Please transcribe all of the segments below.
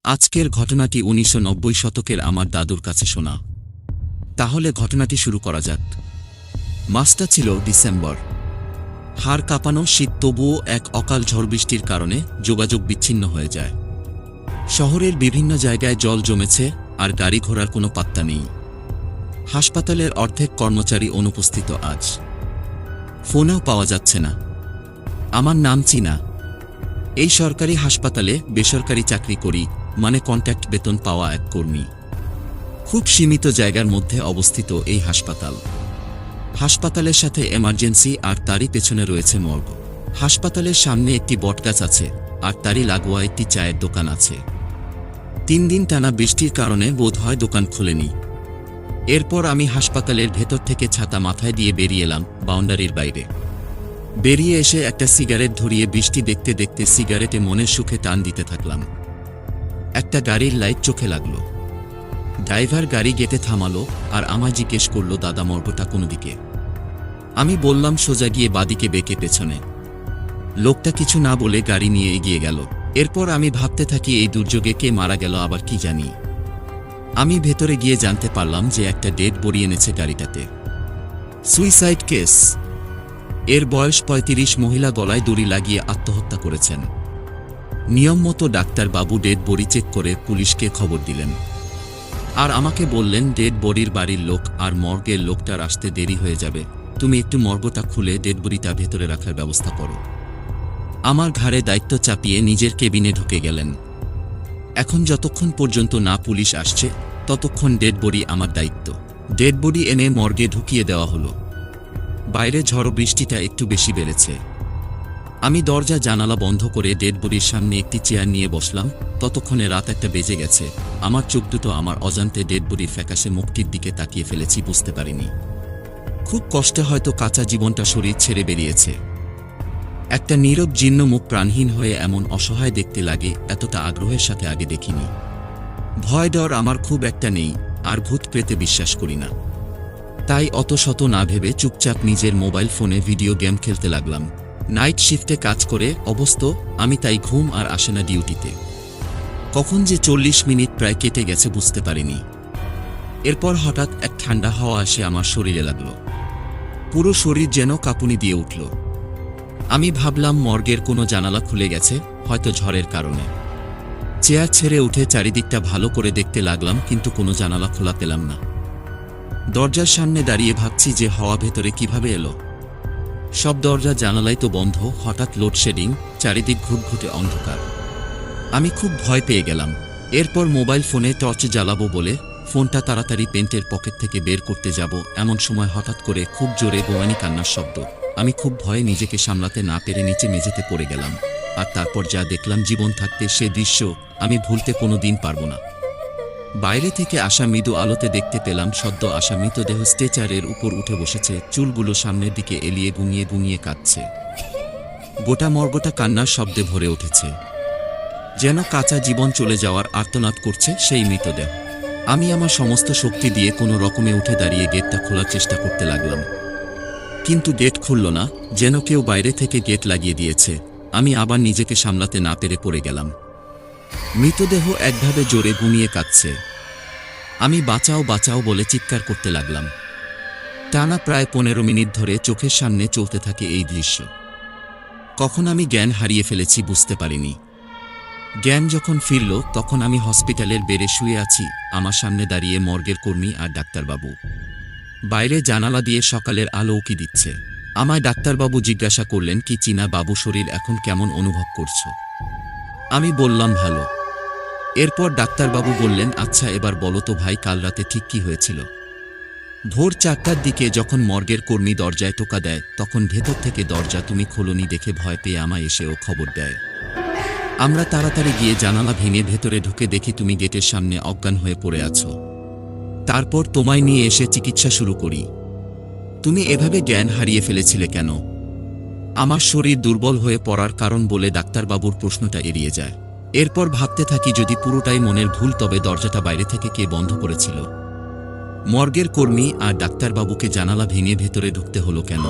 আজকের ঘটনাটি ১৯৯০ শতকের আমার দাদুর কাছে শোনা। তাহলে ঘটনাটি শুরু করা যাক। মাসটা ছিল ডিসেম্বর। হাড় কাঁপানো শীত, তবুও এক অকাল ঝড় বৃষ্টির কারণে যোগাযোগ বিচ্ছিন্ন হয়ে যায়। শহরের বিভিন্ন জায়গায় জল জমেছে, আর গাড়ি ঘোড়ার কোনো পাত্তা নেই। হাসপাতালের অর্ধেক কর্মচারী অনুপস্থিত আজ। ফোনেও পাওয়া যাচ্ছে না। আমার নাম চীনা। এই সরকারি হাসপাতালে বেসরকারি চাকরি করি, মানে কন্ট্রাক্ট বেতন পাওয়া এক কর্মী। খুব সীমিত জায়গার মধ্যে অবস্থিত এই হাসপাতাল। হাসপাতালের সাথে এমার্জেন্সি, আর তারই পেছনে রয়েছে মর্গ। হাসপাতালের সামনে একটি বটগাছ আছে, আর তারই লাগোয়া একটি চায়ের দোকান আছে। ৩ দিন টানা বৃষ্টির কারণে বোধহয় দোকান খোলেনি। এরপর আমি হাসপাতালের ভেতর থেকে ছাতা মাথায় দিয়ে বেরিয়ে এলাম বাউন্ডারির বাইরে। বেরিয়ে এসে একটা সিগারেট ধরিয়ে বৃষ্টি দেখতে দেখতে সিগারেটে মনের সুখে টান দিতে থাকলাম। একটা গাড়ির লাইট চোখে লাগলো। ড্রাইভার গাড়ি গেটে থামালো, আর আমায় জিজ্ঞেস করলো, দাদা, মর্গটা কোন দিকে? আমি বললাম, সোজা গিয়ে বাদিকে বেঁকে পেছনে। লোকটা কিছু না বলে গাড়ি নিয়ে এগিয়ে গেল। এরপর আমি ভাবতে থাকি, এই দুর্যোগে কে মারা গেল আবার কি জানি। আমি ভেতরে গিয়ে জানতে পারলাম যে একটা ডেড বডি এনেছে গাড়িটাতে। Suicide case. এর বয়স ৩৫। মহিলা গলায় দড়ি লাগিয়ে আত্মহত্যা করেছেন। নিয়ম মতো ডাক্তারবাবু ডেড বডি চেক করে পুলিশকে খবর দিলেন, আর আমাকে বললেন, ডেড বডির বাড়ির লোক আর মর্গের লোকটার আসতে দেরি হয়ে যাবে, তুমি একটু মর্গটা খুলে ডেড বডিটা ভেতরে রাখার ব্যবস্থা করো। আমার ঘাড়ে দায়িত্ব চাপিয়ে নিজের কেবিনে ঢুকে গেলেন। এখন যতক্ষণ পর্যন্ত না পুলিশ আসছে, ততক্ষণ ডেড বডি আমার দায়িত্ব। ডেড বডি এনে মর্গে ঢুকিয়ে দেওয়া হলো। বাইরে ঝড় বৃষ্টিটা একটু বেশি বেড়েছে। আমি দরজা জানালা বন্ধ করে ডেড বডির সামনে একটি চেয়ার নিয়ে বসলাম। ততক্ষণে রাত ১টা বেজে গেছে। আমার চোখ দুটো আমার অজান্তে ডেড বডির ফ্যাকাশে মুখটির দিকে তাকিয়ে ফেলেছি, বুঝতে পারিনি। খুব কষ্টে হয়তো কাঁচা জীবনটা শরীর ছেড়ে বেরিয়েছে। একটা নীরব জীর্ণ মুখ প্রাণহীন হয়ে এমন অসহায় দেখতে লাগে, এতটা আগ্রহের সাথে আগে দেখিনি। ভয় ডর আমার খুব একটা নেই, আর ভূত প্রেতে বিশ্বাস করি না। তাই অত শত না ভেবে চুপচাপ নিজের মোবাইল ফোনে ভিডিও গেম খেলতে লাগলাম। নাইট শিফটে কাজ করে অবস্থ আমি, তাই ঘুম আর আসে না ডিউটিতে। কখন যে ৪০ মিনিট প্রায় কেটে গেছে বুঝতে পারিনি। এরপর হঠাৎ এক ঠান্ডা হাওয়া এসে আমার শরীরে লাগল। পুরো শরীর যেন কাঁপুনি দিয়ে উঠল। আমি ভাবলাম মর্গের কোনো জানালা খুলে গেছে, হয়তো ঝড়ের কারণে। চেয়ার ছেড়ে উঠে চারিদিকটা ভালো করে দেখতে লাগলাম, কিন্তু কোনো জানালা খোলা পেলাম না। দরজার সামনে দাঁড়িয়ে ভাবছি যে হাওয়া ভেতরে কিভাবে এলো। সব দরজা জানালাই তো বন্ধ। হঠাৎ লোডশেডিং, চারিদিক ঘুটঘুটে অন্ধকার। আমি খুব ভয় পেয়ে গেলাম। এরপর মোবাইল ফোনে টর্চ জ্বালাবো বলে ফোনটা তাড়াতাড়ি পেন্টের পকেট থেকে বের করতে যাব, এমন সময় হঠাৎ করে খুব জোরে গোয়ানি কান্নার শব্দ। আমি খুব ভয়ে নিজেকে সামলাতে না পেরে নিচে মেঝেতে পড়ে গেলাম। আর তারপর যা দেখলাম জীবন থাকতে, সে দৃশ্য আমি ভুলতে কোনো দিন পারবো না। বাইরে থেকে আসা মৃদু আলোতে দেখতে পেলাম সদ্য আসা মৃতদেহ স্ট্রেচারের উপর উঠে বসেছে, চুলগুলো সামনের দিকে এলিয়ে গুঙিয়ে গুঙিয়ে কাঁদছে। গোটা মর্গটা কান্নার শব্দে ভরে উঠেছে, যেন কাঁচা জীবন চলে যাওয়ার আর্তনাদ করছে সেই মৃতদেহ। আমি আমার সমস্ত শক্তি দিয়ে কোনো রকমে উঠে দাঁড়িয়ে গেটটা খোলার চেষ্টা করতে লাগলাম, কিন্তু গেট খুলল না, যেন কেউ বাইরে থেকে গেট লাগিয়ে দিয়েছে। আমি আবার নিজেকে সামলাতে না পেরে পড়ে গেলাম। মৃতদেহ একভাবে জোরে গুনিয়ে কাঁদছে। আমি বাঁচাও বাঁচাও বলে চিৎকার করতে লাগলাম। টানা প্রায় ১৫ মিনিট ধরে চোখের সামনে চলতে থাকে এই দৃশ্য। কখন আমি জ্ঞান হারিয়ে ফেলেছি বুঝতে পারিনি। জ্ঞান যখন ফিরল, তখন আমি হসপিটালের বেডে শুয়ে আছি। আমার সামনে দাঁড়িয়ে মর্গের কর্মী আর ডাক্তারবাবু। বাইরে জানালা দিয়ে সকালের আলো উকি দিচ্ছে। আমায় ডাক্তারবাবু জিজ্ঞাসা করলেন, কি চীনা বাবু, শরীর এখন কেমন অনুভব করছো? আমি বললাম, ভালো। এরপর ডাক্তারবাবু বললেন, আচ্ছা এবার বলো তো ভাই, কাল রাতে ঠিক কি হয়েছিল? ভোর ৪টার দিকে যখন মর্গের কর্মী দরজায় টোকা দেয়, তখন ভেতর থেকে দরজা তুমি খোলনি দেখে ভয় পেয়ে আমায় এসেও খবর দেয়। আমরা তাড়াতাড়ি গিয়ে জানালা ভেঙে ভেতরে ঢুকে দেখি তুমি গেটের সামনে অজ্ঞান হয়ে পড়ে আছো। তারপর তোমায় নিয়ে এসে চিকিৎসা শুরু করি। তুমি এভাবে জ্ঞান হারিয়ে ফেলেছিলে কেন? আমার শরীর দুর্বল হয়ে পড়ার কারণ বলে ডাক্তারবাবুর প্রশ্নটা এড়িয়ে যায়। এরপর ভাবতে থাকি, যদি পুরোটাই মনের ভুল, তবে দরজাটা বাইরে থেকে কে বন্ধ করেছিল? মর্গের কর্মী আর ডাক্তারবাবুকে জানালা ভেঙে ভেতরে ঢুকতে হলো কেন?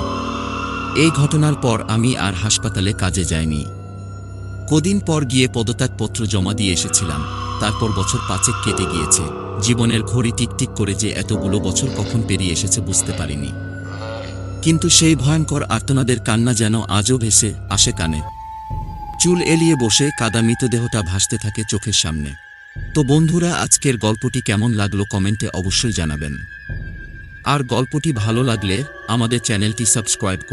এই ঘটনার পর আমি আর হাসপাতালে কাজে যাইনি। কদিন পর গিয়ে পদত্যাগপত্র জমা দিয়ে এসেছিলাম। তারপর বছর 5 কেটে গিয়েছে। জীবনের ঘড়ি টিকটিক করে যে এতগুলো বছর কখন পেরিয়ে এসেছে বুঝতে পারিনি। কিন্তু সেই ভয়ঙ্কর আর্তনাদের কান্না যেন আজও ভেসে আসে কানে। চুল এলিয়ে বসে কাদা মৃতদেহটা ভাসতে থাকে চোখের সামনে। তো বন্ধুরা, আজকের গল্পটি কেমন লাগলো কমেন্টে অবশ্যই জানাবেন। আর গল্পটি ভালো লাগলে আমাদের চ্যানেলটি সাবস্ক্রাইব করে